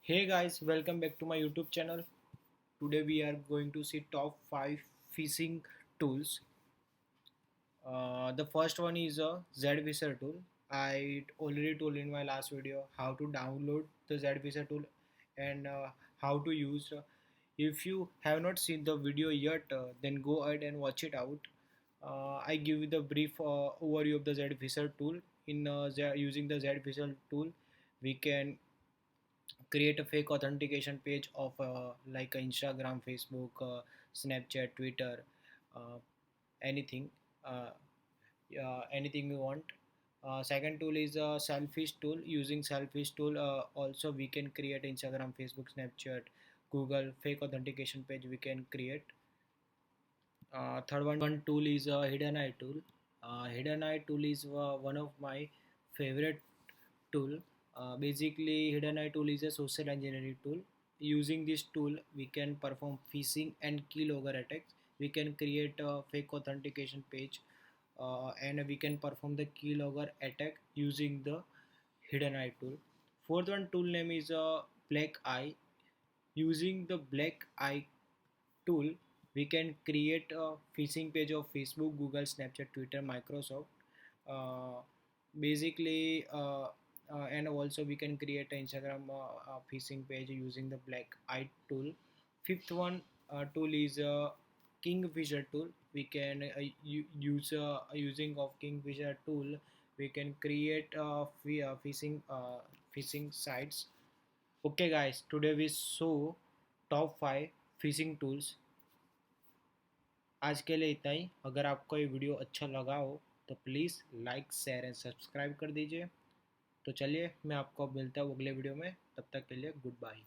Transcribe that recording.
Hey guys, welcome back to my YouTube channel. Today we are going to see top 5 phishing tools. The first one is a ZPHISHER tool. I already told in my last video how to download the ZPHISHER tool and how to use. If you have not seen the video yet, then go ahead and watch it out. I give you the brief overview of the ZPHISHER tool. Using the ZPHISHER tool, we can create a fake authentication page of like Instagram, Facebook, Snapchat, Twitter, uh, anything, uh, anything we want. Second tool is a selfish tool. Using selfish tool, also we can create Instagram, Facebook, Snapchat, Google fake authentication page. We can create. Third one tool is a HIDDENEYE tool. HIDDENEYE tool is one of my favorite tool. Basically, HIDDENEYE tool is a social engineering tool. Using this tool, we can perform phishing and keylogger attacks. We can create a fake authentication page, and we can perform the keylogger attack using the HIDDENEYE tool. Fourth one tool name is BLACKEYE. Using the BLACKEYE tool, we can create a phishing page of Facebook, Google, Snapchat, Twitter, Microsoft. Uh, basically, and also we can create an Instagram phishing page using the BLACKEYE tool. Fifth one tool is KING-PHISHER tool. We can use using of KING-PHISHER tool. We can create phishing sites. Okay, guys. Today we saw top 5 phishing tools. आज के लिए इतना ही। अगर आपको ये video अच्छा लगा हो तो please like share and subscribe कर दीजिए। तो चलिए मैं आपको मिलता हूँ अगले वीडियो में, तब तक के लिए गुड बाय।